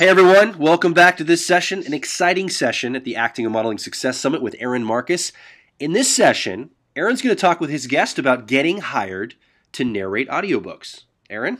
Hey everyone, welcome back to this session, an exciting session at the Acting and Modeling Success Summit with Aaron Marcus. In this session, Aaron's going to talk with his guest about getting hired to narrate audiobooks. Aaron?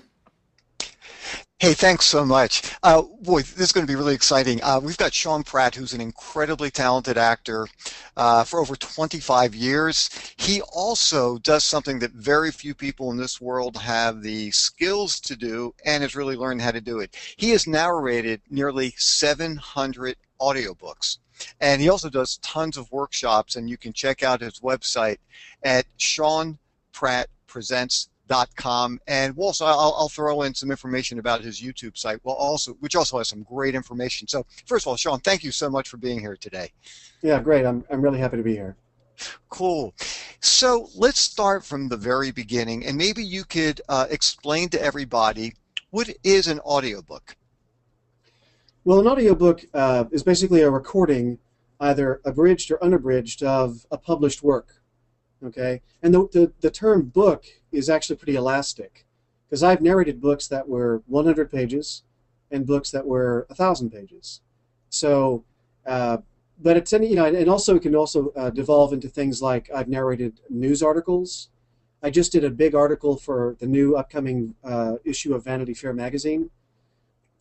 Hey, thanks so much. Boy, this is going to be really exciting. We've got Sean Pratt, who's an incredibly talented actor for over 25 years. He also does something that very few people in this world have the skills to do and has really learned how to do it. He has narrated nearly 700 audiobooks. And he also does tons of workshops, and you can check out his website at seanprattpresents.com. And we'll also, I'll throw in some information about his YouTube site, which also has some great information. So first of all, Sean, thank you so much for being here today. Yeah, great. I'm really happy to be here. Cool. So let's start from the very beginning, and maybe you could explain to everybody what is an audiobook. Well, an audiobook is basically a recording, either abridged or unabridged, of a published work. Okay, and the term book is actually pretty elastic, because I've narrated books that were 100 pages and books that were 1,000 pages. So, but it's any, and also it can also devolve into things like I've narrated news articles. I just did a big article for the new upcoming issue of Vanity Fair magazine.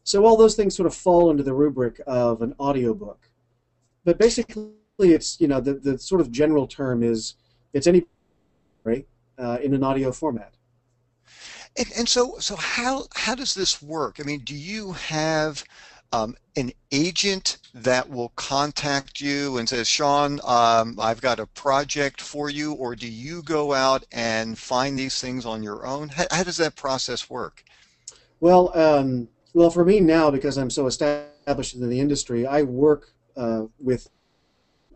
So all those things sort of fall into the rubric of an audiobook. But basically, it's the sort of general term is it's any in an audio format. And so how does this work? I mean, do you have an agent that will contact you and says, Sean, I've got a project for you, or do you go out and find these things on your own? How does that process work? Well, for me now, because I'm so established in the industry, I work with,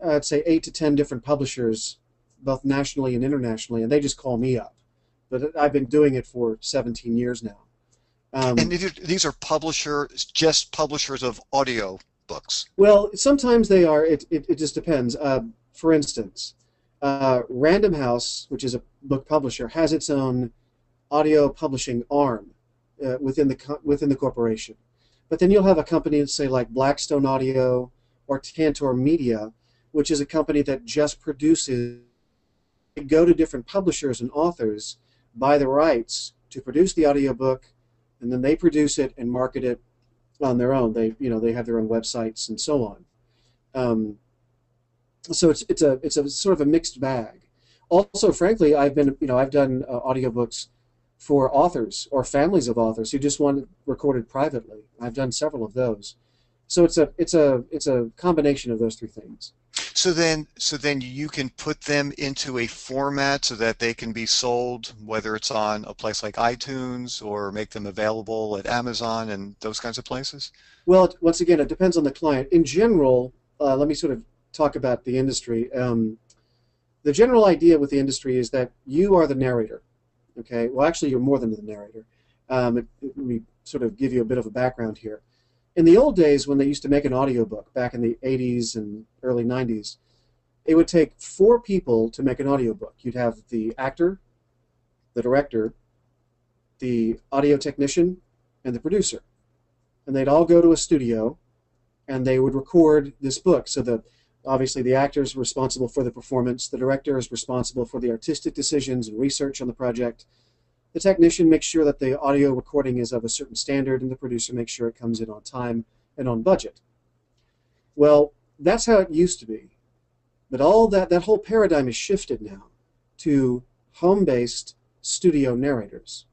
I'd say, 8 to 10 different publishers, both nationally and internationally, and they just call me up. But I've been doing it for 17 years now. And these are just publishers of audio books? Well, sometimes they are. It just depends. For instance, Random House, which is a book publisher, has its own audio publishing arm within the corporation. But then you'll have a company, say like Blackstone Audio or Tantor Media, which is a company that just produces. They go to different publishers and authors, buy the rights to produce the audiobook, and then they produce it and market it on their own. They have their own websites and so on. So it's a sort of a mixed bag. Also, frankly, I've done audiobooks for authors or families of authors who just want it recorded privately. I've done several of those. So it's a combination of those three things. So then you can put them into a format so that they can be sold, whether it's on a place like iTunes or make them available at Amazon and those kinds of places? Well, once again, it depends on the client. In general, let me sort of talk about the industry. The general idea with the industry is that you are the narrator. Okay. Well, actually, you're more than the narrator. Let me sort of give you a bit of a background here. In the old days, when they used to make an audiobook, back in the 80s and early 90s, it would take 4 people to make an audiobook. You'd have the actor, the director, the audio technician, and the producer. And they'd all go to a studio, and they would record this book. So obviously the actor is responsible for the performance, the director is responsible for the artistic decisions and research on the project, the technician makes sure that the audio recording is of a certain standard, and the producer makes sure it comes in on time and on budget. Well, that's how it used to be. But all that whole paradigm is shifted now to home-based studio narrators.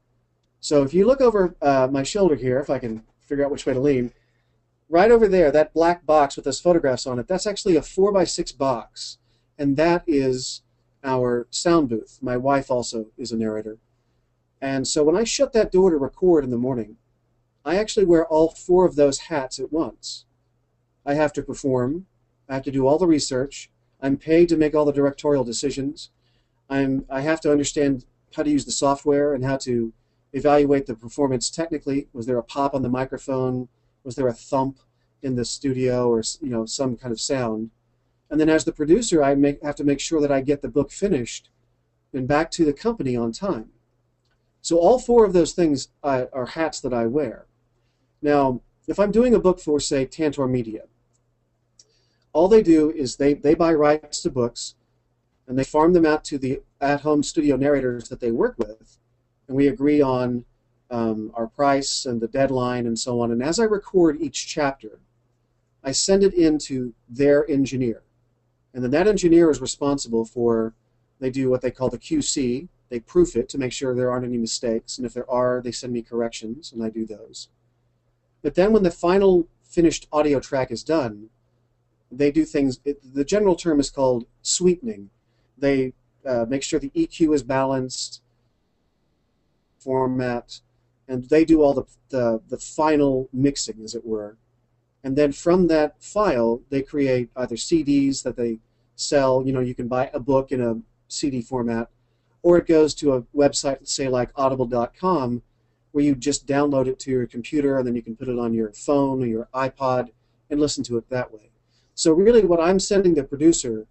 So if you look over my shoulder here, if I can figure out which way to lean, right over there, that black box with those photographs on it, that's actually a 4x6 box. And that is our sound booth. My wife also is a narrator. And so when I shut that door to record in the morning, I actually wear all 4 of those hats at once. I have to perform. I have to do all the research. I'm paid to make all the directorial decisions. I have to understand how to use the software and how to evaluate the performance technically. Was there a pop on the microphone? Was there a thump in the studio, or some kind of sound? And then as the producer, I have to make sure that I get the book finished and back to the company on time. So all 4 of those things are hats that I wear. Now, if I'm doing a book for, say, Tantor Media, all they do is they buy rights to books and they farm them out to the at-home studio narrators that they work with, and we agree on our price and the deadline and so on. And as I record each chapter, I send it into their engineer, and then that engineer is responsible for. They do what they call the QC. They proof it to make sure there aren't any mistakes, and if there are, they send me corrections, and I do those. But then when the final finished audio track is done, they do things. The general term is called sweetening. They make sure the EQ is balanced, format, and they do all the final mixing, as it were. And then from that file, they create either CDs that they sell. You can buy a book in a CD format, or it goes to a website, say like audible.com, where you just download it to your computer, and then you can put it on your phone or your iPod and listen to it that way. So really what I'm sending the producer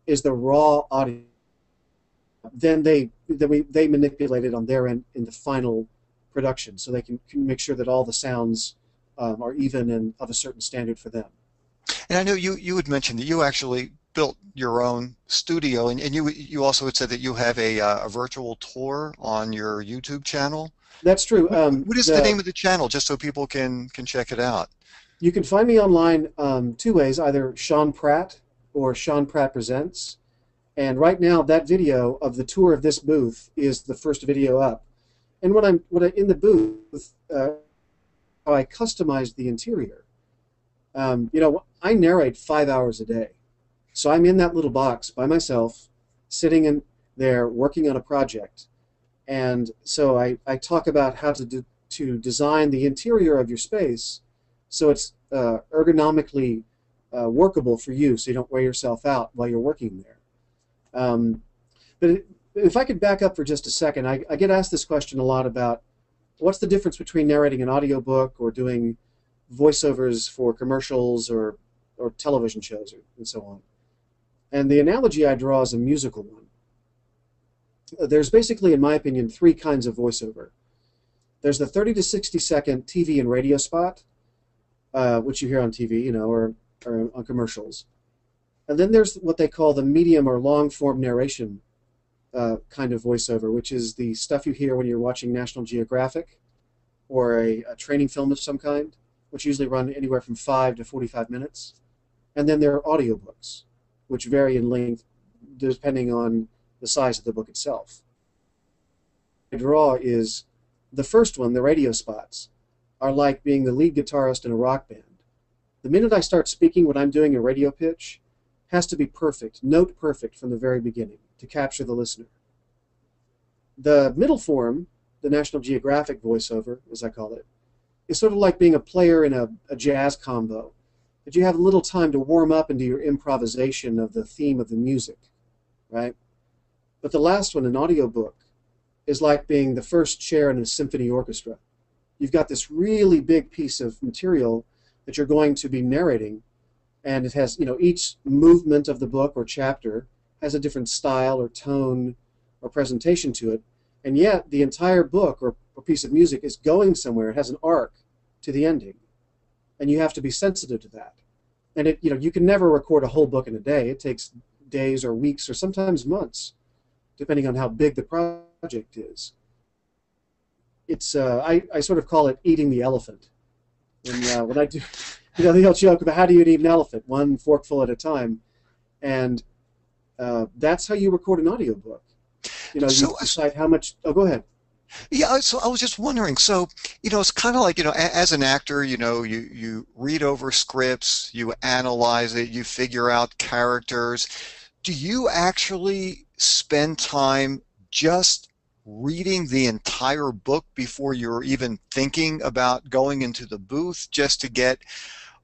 is the raw audio. Then they manipulate it on their end in the final production, so they can make sure that all the sounds are even and of a certain standard for them. And I know you had mentioned that you actually built your own studio, and you also had said that you have a virtual tour on your YouTube channel. That's true. What is the name of the channel, just so people can check it out? You can find me online two ways, either Sean Pratt or Sean Pratt Presents. And right now, that video of the tour of this booth is the first video up. And when I'm in the booth, how I customized the interior. I narrate 5 hours a day, so I'm in that little box by myself, sitting in there working on a project. And so I talk about how to design the interior of your space so it's ergonomically workable for you, so you don't wear yourself out while you're working there. But if I could back up for just a second, I get asked this question a lot about what's the difference between narrating an audiobook or doing voiceovers for commercials or television shows and so on. And the analogy I draw is a musical one. There's basically, in my opinion, three kinds of voiceover. There's the 30 to 60 second TV and radio spot, which you hear on TV, or on commercials. And then there's what they call the medium or long form narration kind of voiceover, which is the stuff you hear when you're watching National Geographic or a training film of some kind, which usually run anywhere from 5 to 45 minutes. And then there are audiobooks, which vary in length depending on the size of the book itself. The draw is the first one, the radio spots, are like being the lead guitarist in a rock band. The minute I start speaking when I'm doing a radio pitch, has to be perfect, note perfect from the very beginning to capture the listener. The middle form, the National Geographic voiceover, as I call it, is sort of like being a player in a jazz combo, that you have little time to warm up into your improvisation of the theme of the music, right? But the last one, an audiobook, is like being the first chair in a symphony orchestra. You've got this really big piece of material that you're going to be narrating, and it has, each movement of the book or chapter has a different style or tone or presentation to it, and yet the entire book or piece of music is going somewhere. It has an arc to the ending, and you have to be sensitive to that. And you can never record a whole book in a day. It takes days or weeks or sometimes months, depending on how big the project is. It's I sort of call it eating the elephant. When I do, the old joke about how do you eat an elephant, one forkful at a time, and that's how you record an audiobook. You decide how much. Oh, go ahead. Yeah, so I was just wondering, so, it's kind of like, as an actor, you read over scripts, you analyze it, you figure out characters. Do you actually spend time just reading the entire book before you're even thinking about going into the booth, just to get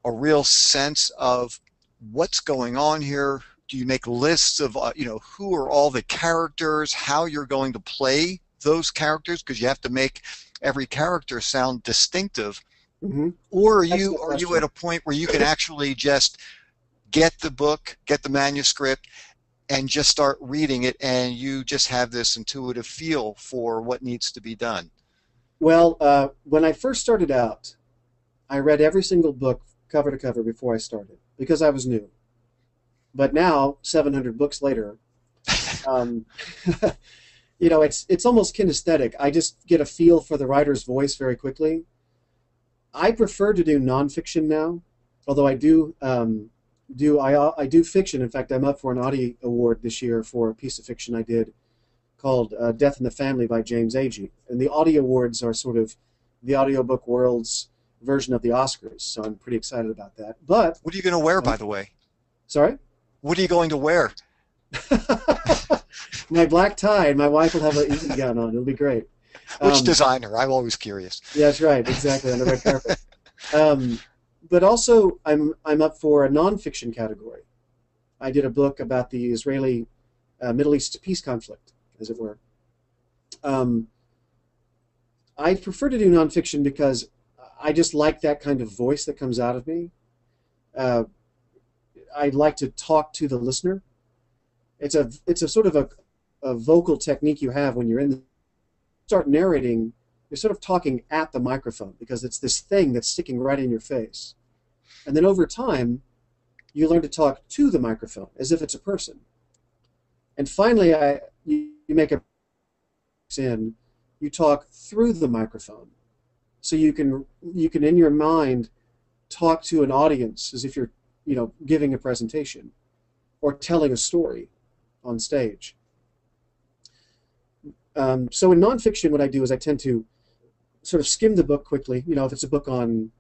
a real sense of what's going on here? Do you make lists of, who are all the characters, how you're going to play those characters, because you have to make every character sound distinctive? Mm-hmm. Or are you at a point where you can actually just get the book, get the manuscript, and just start reading it, and you just have this intuitive feel for what needs to be done? Well, when I first started out, I read every single book cover to cover before I started because I was new. But now, 700 books later, um, it's almost kinesthetic. I just get a feel for the writer's voice very quickly. I prefer to do nonfiction now, although I do fiction. In fact, I'm up for an Audie Award this year for a piece of fiction I did called Death in the Family by James Agee. And the Audie Awards are sort of the audiobook world's version of the Oscars, so I'm pretty excited about that. But what are you going to wear, by the way? Sorry? What are you going to wear? My black tie, and my wife will have an easy gown on. It'll be great. Which designer? I'm always curious. Yeah, that's right. Exactly, on the red carpet. But also, I'm up for a nonfiction category. I did a book about the Israeli Middle East peace conflict, as it were. I prefer to do nonfiction because I just like that kind of voice that comes out of me. I like to talk to the listener. It's a sort of a vocal technique you have when you're start narrating. You're sort of talking at the microphone because it's this thing that's sticking right in your face. And then over time, you learn to talk to the microphone as if it's a person. And finally, you make a you talk through the microphone. So you can in your mind talk to an audience as if you're giving a presentation or telling a story on stage. So in nonfiction, what I do is I tend to sort of skim the book quickly. If it's a book on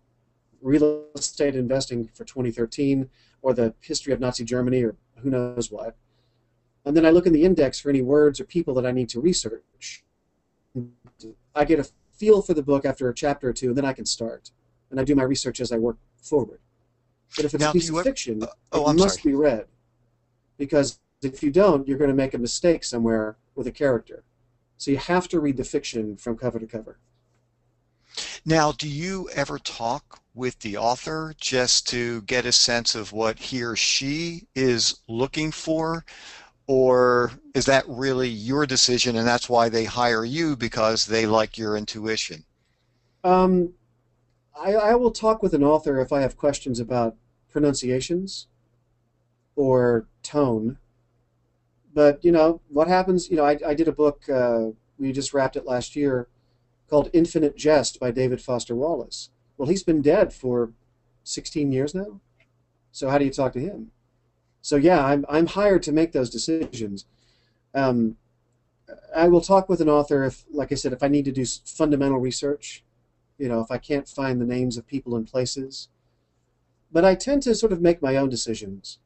real estate investing for 2013 or the history of Nazi Germany or who knows what. And then I look in the index for any words or people that I need to research. I get a feel for the book after a chapter or two, and then I can start. And I do my research as I work forward. But if it's a piece of fiction, it must be read. Because if you don't, you're going to make a mistake somewhere with a character. So you have to read the fiction from cover to cover. Now, do you ever talk with the author just to get a sense of what he or she is looking for? Or is that really your decision and that's why they hire you, because they like your intuition? I will talk with an author if I have questions about pronunciations or tone. But, what happens, I did a book, we just wrapped it last year, called Infinite Jest by David Foster Wallace. Well, he's been dead for 16 years now. So how do you talk to him? So yeah, I'm hired to make those decisions. I will talk with an author if, like I said, if I need to do fundamental research, if I can't find the names of people and places. But I tend to sort of make my own decisions.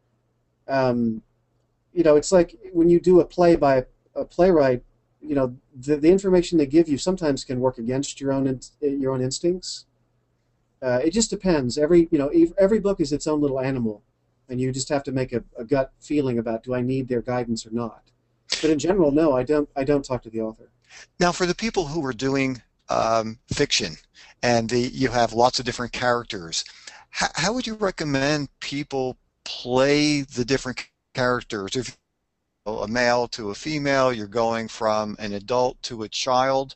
It's like when you do a play by a playwright, the information they give you sometimes can work against your own instincts. It just depends. Every book is its own little animal, and you just have to make a gut feeling about, do I need their guidance or not? But in general, no, I don't talk to the author. Now, for the people who are doing fiction, and you have lots of different characters, how would you recommend people play the different characters? If a male to a female, you're going from an adult to a child.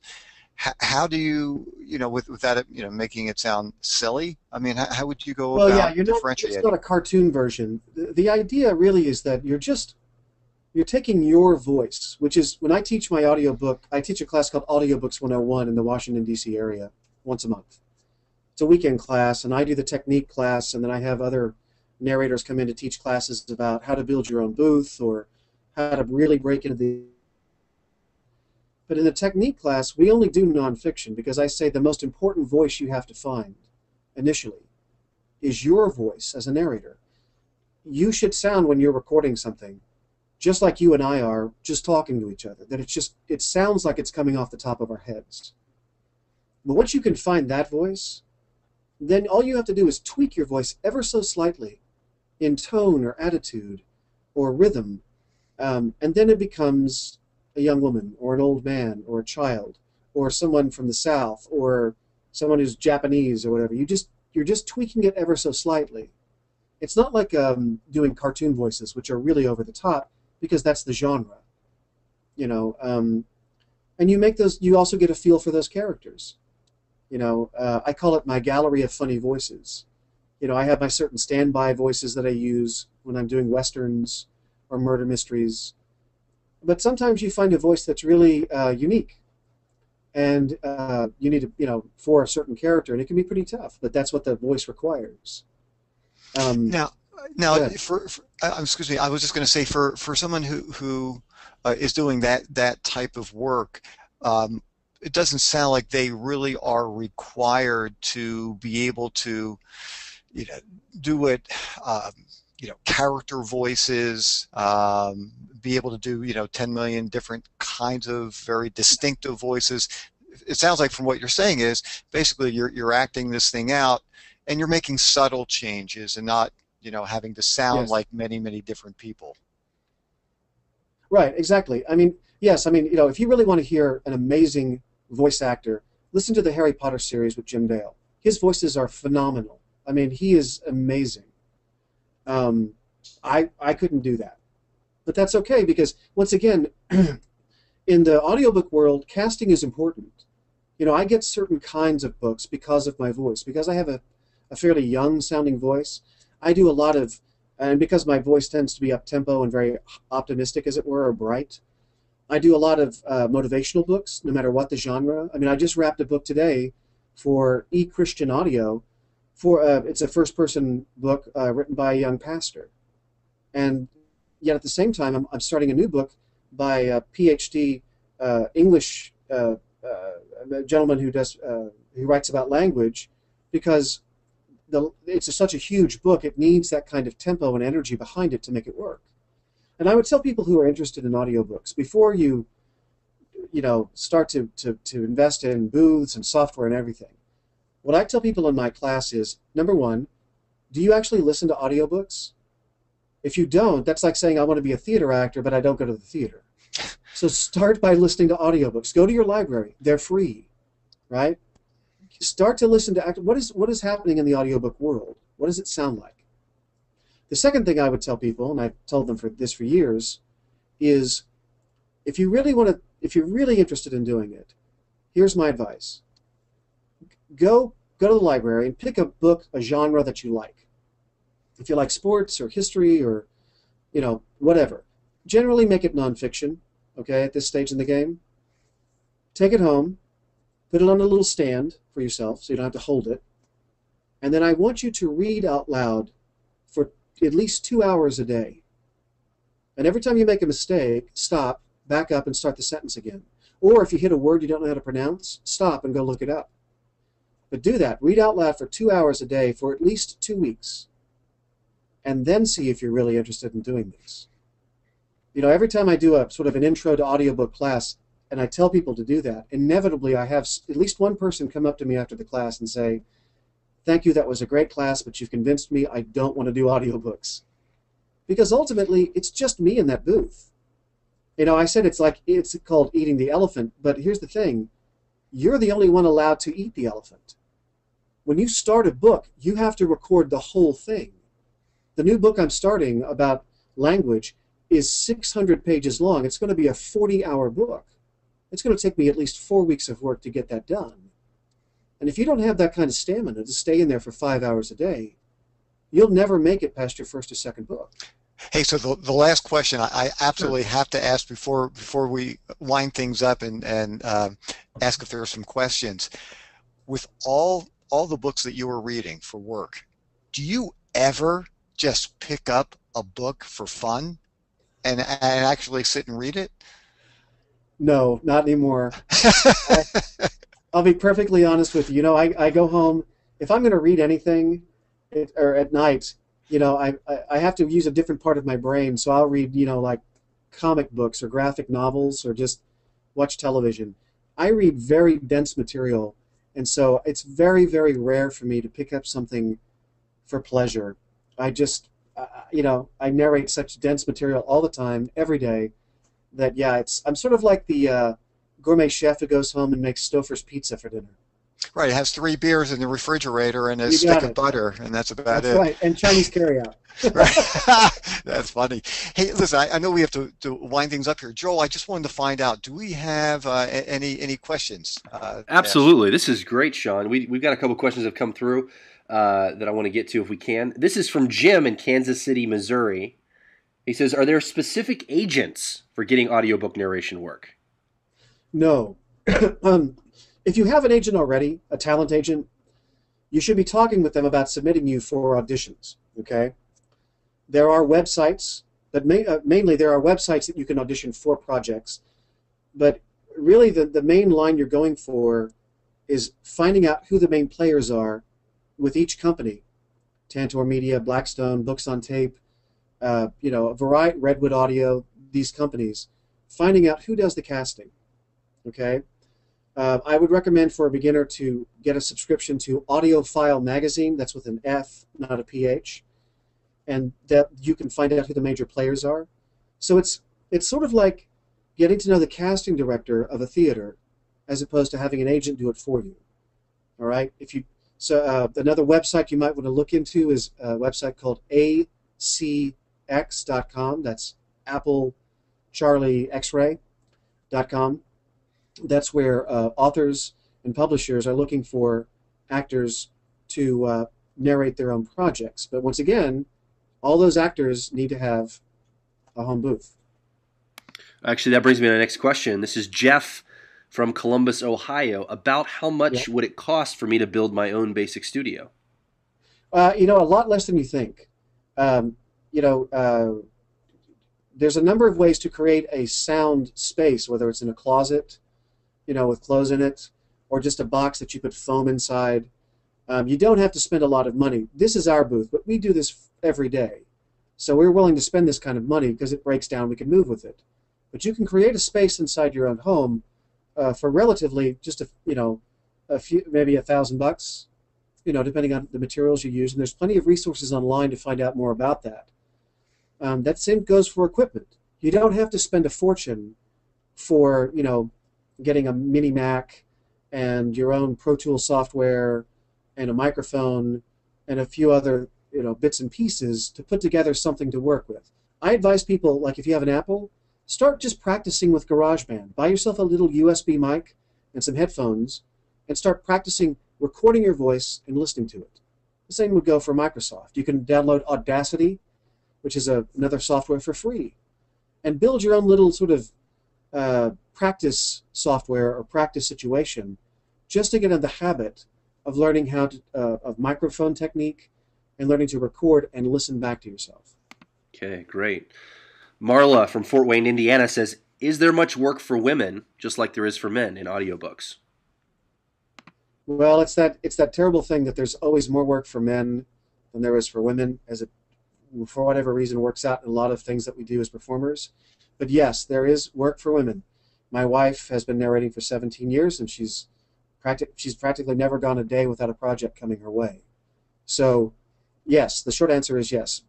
How do you, without it, making it sound silly? I mean, how would you go about differentiating? It's not a cartoon version. The idea really is that you're taking your voice, which is, when I teach my audiobook, I teach a class called Audiobooks 101 in the Washington, D.C. area once a month. It's a weekend class, and I do the technique class, and then I have other narrators come in to teach classes about how to build your own booth or how to really break into the... But in the technique class, we only do nonfiction because I say the most important voice you have to find initially is your voice as a narrator. You should sound, when you're recording something, just like you and I are just talking to each other, that it sounds like it's coming off the top of our heads. But once you can find that voice, then all you have to do is tweak your voice ever so slightly in tone or attitude or rhythm, and then it becomes a young woman or an old man or a child or someone from the South or someone who's Japanese or whatever. You're just tweaking it ever so slightly. It's not like doing cartoon voices, which are really over the top, because that's the genre, and you make those. You also get a feel for those characters. I call it my gallery of funny voices. I have my certain standby voices that I use when I'm doing westerns or murder mysteries. But sometimes you find a voice that's really unique, and you need to, for a certain character, and it can be pretty tough. But that's what the voice requires. Um, Now, now, Go ahead. excuse me, I was just going to say for someone who is doing that type of work, um, it doesn't sound like they really are required to be able to, you know, do it, um, character voices, be able to do, 10 million different kinds of very distinctive voices. It sounds like from what you're saying is basically you're acting this thing out and you're making subtle changes and not, having to sound Yes. like many, many different people. Right, exactly. I mean, yes, I mean, if you really want to hear an amazing voice actor, listen to the Harry Potter series with Jim Dale. His voices are phenomenal. I mean, he is amazing. Um, I couldn't do that, but that's okay because once again, in the audiobook world, casting is important. I get certain kinds of books because of my voice, because I have a fairly young sounding voice. I do a lot of, and because my voice tends to be up tempo and very optimistic, as it were, or bright, I do a lot of motivational books, no matter what the genre. I mean, I just wrapped a book today for Christian Audio. It's a first-person book written by a young pastor, and yet at the same time, I'm starting a new book by a PhD English a gentleman who writes about language, because it's such a huge book. It needs that kind of tempo and energy behind it to make it work. And I would tell people who are interested in audiobooks, before you start to invest in booths and software and everything, what I tell people in my class is, number one, do you actually listen to audiobooks? If you don't, that's like saying I want to be a theater actor, but I don't go to the theater. So start by listening to audiobooks. Go to your library. They're free, right? Start to listen to what is happening in the audiobook world. What does it sound like? The second thing I would tell people, and I've told them for years, is if you're really interested in doing it, here's my advice. Go to the library and pick a book, a genre that you like. If you like sports or history or whatever, generally make it nonfiction. Okay, at this stage in the game, take it home, put it on a little stand for yourself so you don't have to hold it, and then I want you to read out loud for at least 2 hours a day. And every time you make a mistake, stop, back up, and start the sentence again. Or if you hit a word you don't know how to pronounce, stop and go look it up. But do that. Read out loud for 2 hours a day for at least 2 weeks, and then see if you're really interested in doing this. Every time I do a sort of an intro to audiobook class and I tell people to do that, inevitably I have at least one person come up to me after the class and say, "Thank you, that was a great class, but you've convinced me I don't want to do audiobooks." Because ultimately, it's just me in that booth. I said it's called eating the elephant, but here's the thing. You're the only one allowed to eat the elephant. When you start a book, you have to record the whole thing. The new book I'm starting about language is 600 pages long. It's going to be a 40-hour book. It's going to take me at least 4 weeks of work to get that done. And if you don't have that kind of stamina to stay in there for 5 hours a day, you'll never make it past your first or second book. Hey, so the last question I Sure. absolutely have to ask before we wind things up and ask if there are some questions. With all the books that you are reading for work, do you ever just pick up a book for fun and actually sit and read it? No, not anymore. I, I'll be perfectly honest with you. I go home, if I'm going to read anything, or at night, I have to use a different part of my brain. So I'll read, like comic books or graphic novels or just watch television. I read very dense material. And so it's very, very rare for me to pick up something for pleasure. I just, I narrate such dense material all the time, every day, that, yeah, I'm sort of like the gourmet chef who goes home and makes Stouffer's pizza for dinner. Right, it has 3 beers in the refrigerator and a You got stick of it. butter, and that's about That's it. right. And Chinese carryout. Right. That's funny. Hey, listen, I know we have to wind things up here. Joel, I just wanted to find out, do we have any questions to ask Absolutely. This is great, Sean. We've got a couple questions that have come through that I want to get to if we can. This is from Jim in Kansas City, Missouri. He says, are there specific agents for getting audiobook narration work? No. If you have an agent already, a talent agent, you should be talking with them about submitting you for auditions. Okay. There are websites that mainly there are websites that you can audition for projects, but really the main line you're going for is finding out who the main players are with each company. Tantor Media, Blackstone, Books on Tape, a variety, Redwood Audio, these companies, finding out who does the casting. Okay. I would recommend for a beginner to get a subscription to Audiophile Magazine. That's with an F, not a PH, and that you can find out who the major players are. So it's sort of like getting to know the casting director of a theater, as opposed to having an agent do it for you. All right. Another website you might want to look into is a website called acx.com. That's Apple Charlie X-ray.com. That's where authors and publishers are looking for actors to narrate their own projects. But once again, all those actors need to have a home booth. Actually, that brings me to the next question. This is Jeff from Columbus, Ohio. About how much would it cost for me to build my own basic studio? A lot less than you think. There's a number of ways to create a sound space, whether it's in a closet, with clothes in it, or just a box that you put foam inside. You don't have to spend a lot of money. This is our booth, but we do this every day. So we're willing to spend this kind of money because it breaks down, we can move with it. But you can create a space inside your own home for relatively just a few, maybe $1,000, depending on the materials you use. And there's plenty of resources online to find out more about that. That same goes for equipment. You don't have to spend a fortune for, getting a mini Mac and your own Pro Tools software and a microphone and a few other bits and pieces to put together something to work with. I advise people, like if you have an Apple, start just practicing with GarageBand. Buy yourself a little USB mic and some headphones and start practicing recording your voice and listening to it. The same would go for Microsoft. You can download Audacity, which is another software for free, and build your own little sort of practice software or practice situation just to get in the habit of learning how to of microphone technique and learning to record and listen back to yourself. Okay, great. Marla from Fort Wayne, Indiana says, is there much work for women just like there is for men in audiobooks? Well, it's that terrible thing that there's always more work for men than there is for women, as it, for whatever reason, works out in a lot of things that we do as performers. But yes, there is work for women. My wife has been narrating for 17 years, and she's practically never gone a day without a project coming her way. So, yes, the short answer is yes.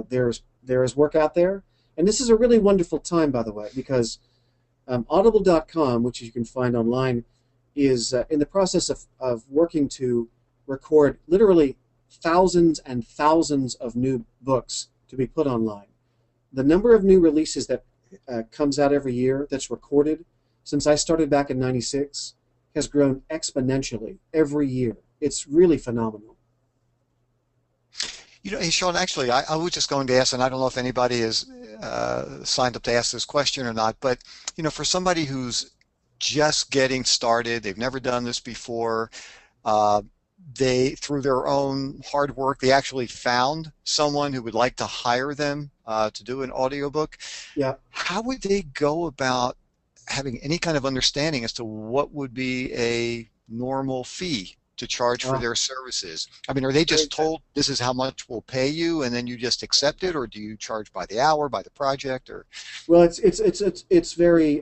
There is work out there, and this is a really wonderful time, by the way, because Audible.com, which you can find online, is in the process of working to record literally thousands and thousands of new books to be put online. The number of new releases that comes out every year that's recorded since I started back in '96 has grown exponentially every year. It's really phenomenal. Hey, Sean, actually, I was just going to ask, and I don't know if anybody has signed up to ask this question or not, but, for somebody who's just getting started, they've never done this before, through their own hard work, they actually found someone who would like to hire them to do an audiobook. Yeah. How would they go about having any kind of understanding as to what would be a normal fee to charge for their services? I mean, are they just told this is how much we'll pay you, and then you just accept it, or do you charge by the hour, by the project, or? Well, it's very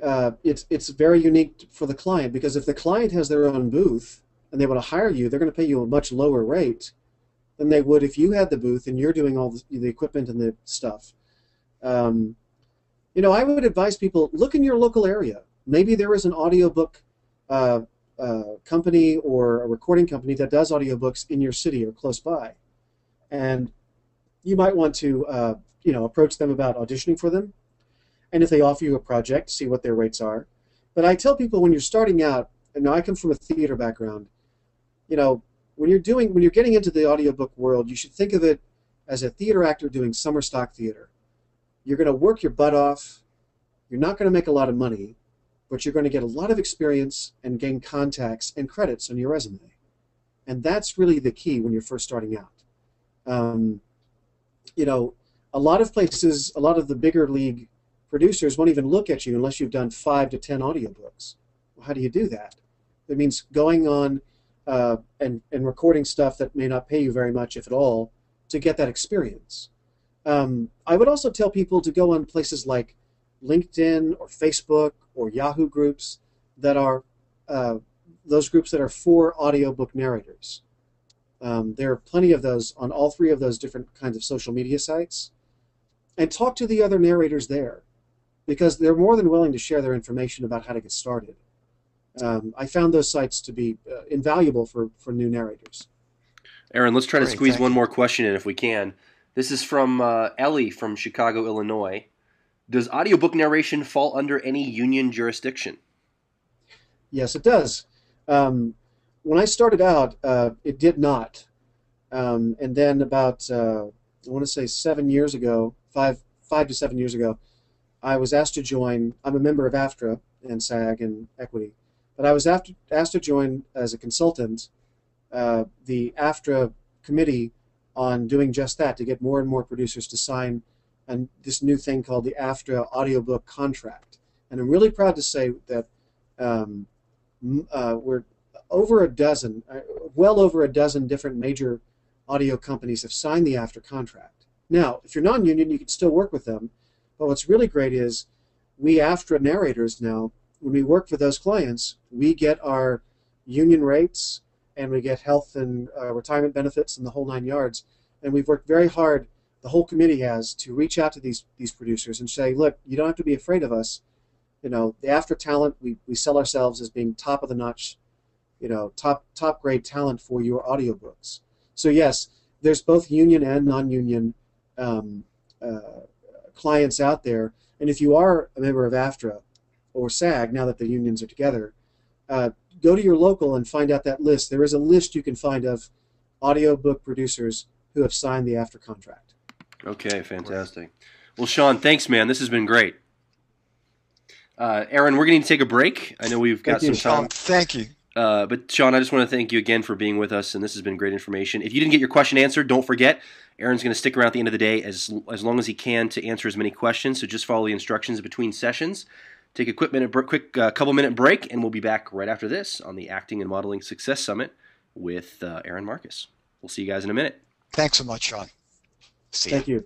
unique for the client, because if the client has their own booth and they want to hire you, they're going to pay you a much lower rate than they would if you had the booth and you're doing all the equipment and the stuff. I would advise people, look in your local area. Maybe there is an audiobook company or a recording company that does audiobooks in your city or close by. And you might want to approach them about auditioning for them. And if they offer you a project, see what their rates are. But I tell people when you're starting out, and I come from a theater background, when you're getting into the audiobook world, you should think of it as a theater actor doing summer stock theater. You're going to work your butt off. You're not going to make a lot of money, but you're going to get a lot of experience and gain contacts and credits on your resume. And that's really the key when you're first starting out. A lot of places, a lot of the bigger league producers won't even look at you unless you've done 5 to 10 audiobooks. Well, how do you do that? It means going on and recording stuff that may not pay you very much, if at all, to get that experience. I would also tell people to go on places like LinkedIn or Facebook or Yahoo groups that are those groups that are for audiobook narrators. There are plenty of those on all 3 of those different kinds of social media sites. And talk to the other narrators there, because they're more than willing to share their information about how to get started. I found those sites to be invaluable for new narrators. Aaron, let's try to squeeze one more question in if we can. This is from Ellie from Chicago, Illinois. Does audiobook narration fall under any union jurisdiction? Yes, it does. When I started out, it did not. And then about, I want to say 7 years ago, 5 to 7 years ago, I was asked to join. I'm a member of AFTRA and SAG and Equity, but I was asked to join as a consultant the AFTRA committee on doing just that, to get more and more producers to sign this new thing called the AFTRA audiobook contract. And I'm really proud to say that we're over a dozen, well over a dozen different major audio companies have signed the AFTRA contract. Now, if you're non-union, you can still work with them. But what's really great is we AFTRA narrators now, when we work for those clients, we get our union rates and we get health and retirement benefits and the whole 9 yards. And we've worked very hard, the whole committee has, to reach out to these producers and say, look, you don't have to be afraid of us. The AFTRA talent, we sell ourselves as being top of the notch, top grade talent for your audiobooks. So yes, there's both union and non-union clients out there. And if you are a member of AFTRA or SAG, now that the unions are together, go to your local and find out that list. There is a list you can find of audiobook producers who have signed the AFTRA contract. Okay, fantastic. Well, Sean, thanks, man. This has been great. Aaron, we're going to take a break. I know we've got some time. Thank you. But Sean, I just want to thank you again for being with us, and this has been great information. If you didn't get your question answered, don't forget, Aaron's going to stick around at the end of the day as long as he can to answer as many questions, so just follow the instructions between sessions. Take a quick couple-minute break, and we'll be back right after this on the Acting and Modeling Success Summit with Aaron Marcus. We'll see you guys in a minute. Thanks so much, Sean. See you. Thank you.